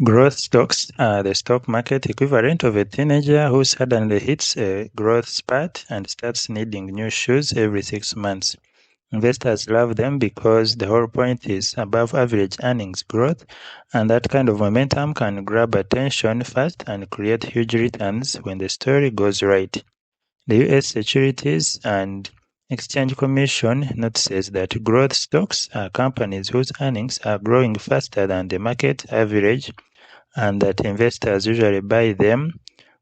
Growth stocks are the stock market equivalent of a teenager who suddenly hits a growth spurt and starts needing new shoes every 6 months. Investors love them because the whole point is above average earnings growth, and that kind of momentum can grab attention fast and create huge returns when the story goes right. The US Securities and Exchange Commission notices that growth stocks are companies whose earnings are growing faster than the market average, and that investors usually buy them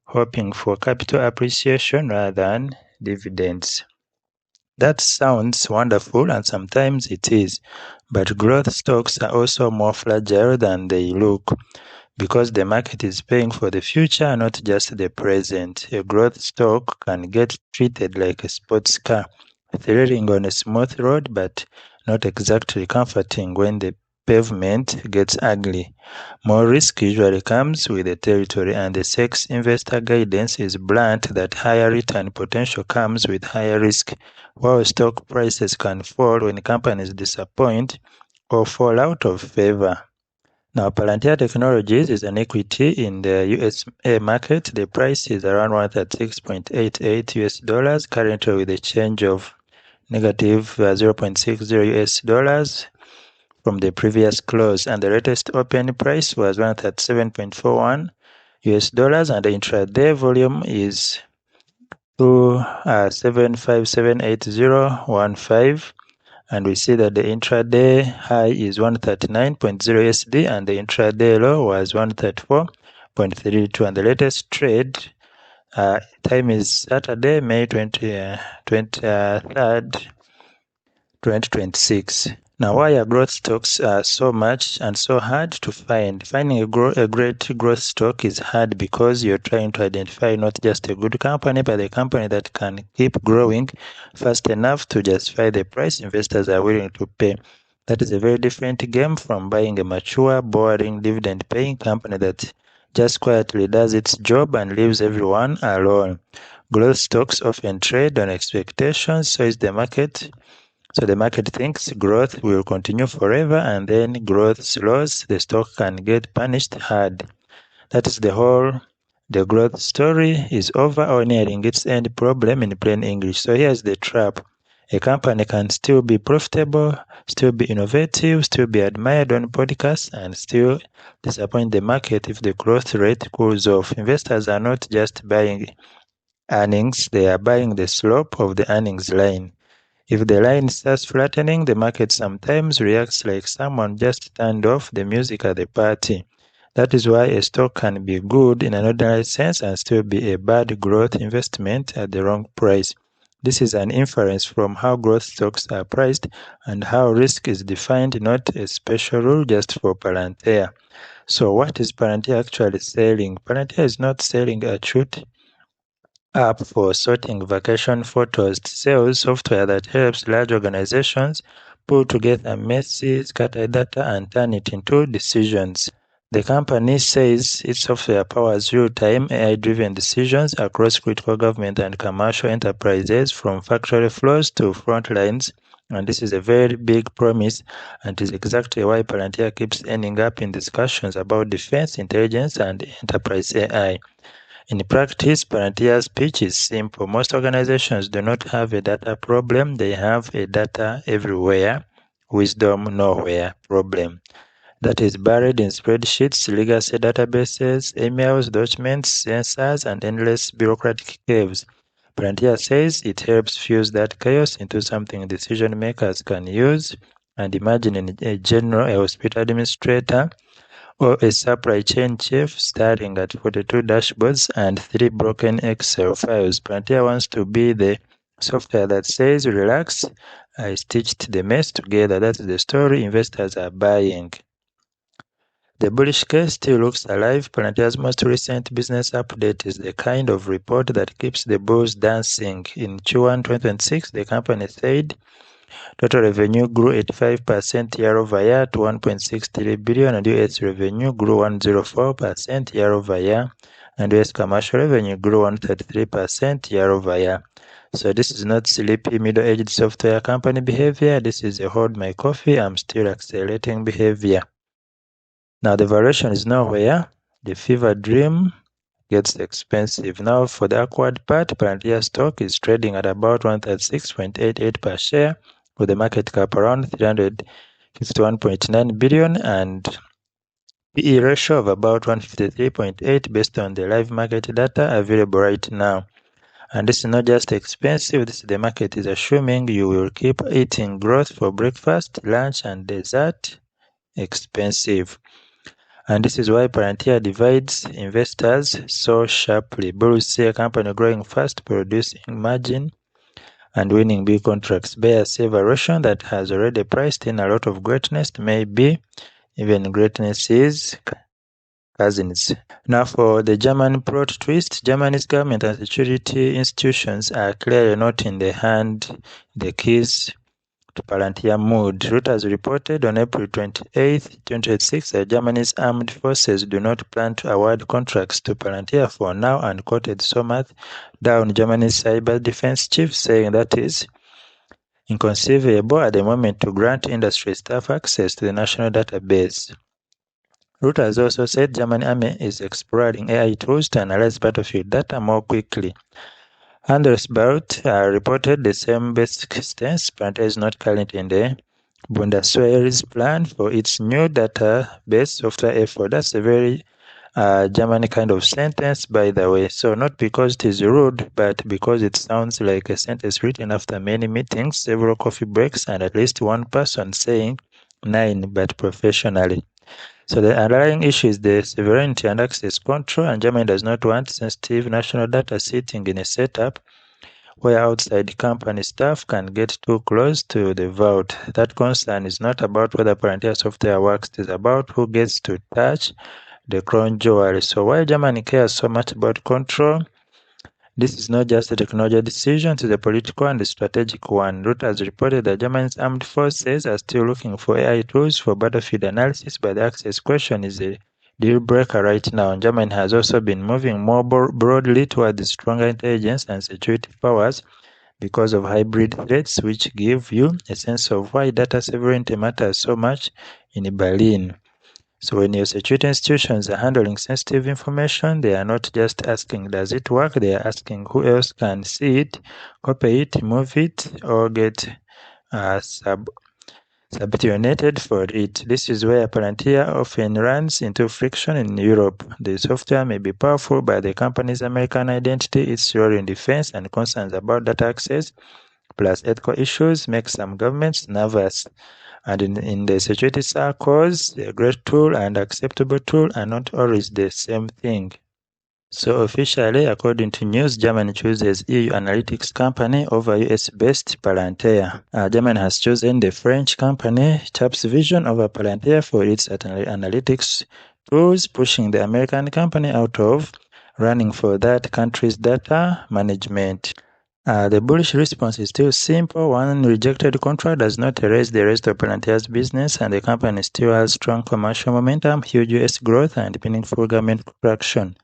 hoping for capital appreciation rather than dividends. That sounds wonderful, and sometimes it is, but growth stocks are also more fragile than they look, because the market is paying for the future, not just the present. A growth stock can get treated like a sports car, thrilling on a smooth road, but not exactly comforting when the pavement gets ugly. More risk usually comes with the territory, and the SEC's investor guidance is blunt that higher return potential comes with higher risk, while stock prices can fall when companies disappoint or fall out of favor. Now, Palantir Technologies is an equity in the USA market. The price is around $136.88 currently, with a change of negative $0.60 from the previous close, and the latest open price was $137.41, and the intraday volume is 7578015, and we see that the intraday high is 139.0 USD and the intraday low was 134.32, and the latest trade time is Saturday, May 23rd, 2026. Now, why are growth stocks so much and so hard to find? Finding a great growth stock is hard because you're trying to identify not just a good company, but a company that can keep growing fast enough to justify the price investors are willing to pay. That is a very different game from buying a mature, boring, dividend-paying company that just quietly does its job and leaves everyone alone. Growth stocks often trade on expectations, so is the market. So the market thinks growth will continue forever, and then growth slows, the stock can get punished hard. That is the growth story is over or nearing its end problem in plain English. So here's the trap. A company can still be profitable, still be innovative, still be admired on podcasts, and still disappoint the market if the growth rate cools off. Investors are not just buying earnings, they are buying the slope of the earnings line. If the line starts flattening, the market sometimes reacts like someone just turned off the music at the party. That is why a stock can be good in an ordinary sense and still be a bad growth investment at the wrong price. This is an inference from how growth stocks are priced and how risk is defined, not a special rule just for Palantir. So what is Palantir actually selling? Palantir is not selling a truth app for sorting vacation photos. It sells software that helps large organizations pull together messy, scattered data and turn it into decisions. The company says its software powers real-time AI-driven decisions across critical government and commercial enterprises, from factory floors to front lines. And this is a very big promise, and is exactly why Palantir keeps ending up in discussions about defense, intelligence, and enterprise AI. In practice, Palantir's pitch is simple. Most organizations do not have a data problem, they have a data everywhere, wisdom nowhere problem that is buried in spreadsheets, legacy databases, emails, documents, sensors, and endless bureaucratic caves. Palantir says it helps fuse that chaos into something decision makers can use. And imagine a general, a hospital administrator, or a supply chain chief staring at 42 dashboards and 3 broken Excel files. Palantir wants to be the software that says, relax, I stitched the mess together. That's the story investors are buying. The bullish case still looks alive. Palantir's most recent business update is the kind of report that keeps the bulls dancing. In Q1 2026, the company said total revenue grew 85% year-over-year to $1.63 billion, and US revenue grew 104% year-over-year, and US commercial revenue grew 133% year-over-year. So this is not sleepy middle-aged software company behavior. This is a hold my coffee, I'm still accelerating behavior. Now the valuation is nowhere. The fever dream gets expensive. Now for the awkward part, Palantir stock is trading at about 136.88 per share with a market cap around 351.9 billion and PE ratio of about 153.8 based on the live market data available right now. And this is not just expensive, the market is assuming you will keep eating growth for breakfast, lunch, and dessert. Expensive. And this is why Palantir divides investors so sharply. Bulls see a company growing fast, producing margin, and winning big contracts. Bears see valuation that has already priced in a lot of greatness, maybe even greatness's cousins. Now for the German plot twist, Germany's government and security institutions are clearly not in the keys to Palantir mood. Reuters reported on April 28, 2026 that Germany's armed forces do not plan to award contracts to Palantir for now and quoted Somath down, Germany's cyber defense chief, saying that is inconceivable at the moment to grant industry staff access to the national database. Reuters also said German army is exploring AI tools to analyze battlefield data more quickly. Handelsblatt reported the same basic stance. Palantir is not currently in the Bundeswehr's plan for its new database software effort. That's a very German kind of sentence, by the way. So not because it is rude, but because it sounds like a sentence written after many meetings, several coffee breaks, and at least one person saying 9, but professionally. So the underlying issue is the sovereignty and access control, and Germany does not want sensitive national data sitting in a setup where outside company staff can get too close to the vault. That concern is not about whether Palantir software works, it is about who gets to touch the crown jewel. So why Germany cares so much about control? This is not just a technology decision, it is a political and a strategic one. Reuters reported that Germany's armed forces are still looking for AI tools for battlefield analysis, but the access question is a deal breaker right now. Germany has also been moving more broadly towards stronger intelligence and security powers because of hybrid threats, which give you a sense of why data sovereignty matters so much in Berlin. So when your security institutions are handling sensitive information, they are not just asking, does it work? They are asking who else can see it, copy it, move it, or get subordinated for it. This is where Palantir often runs into friction in Europe. The software may be powerful, but the company's American identity, its role in defense, and concerns about data access, plus ethical issues, make some governments nervous. And in the security circles, a great tool and acceptable tool are not always the same thing. So officially, according to news, Germany chooses EU analytics company over US-based Palantir. Germany has chosen the French company Chaps Vision over Palantir for its analytics tools, pushing the American company out of running for that country's data management. The bullish response is still simple. One rejected contract does not erase the rest of Palantir's business, and the company still has strong commercial momentum, huge US growth, and meaningful government traction.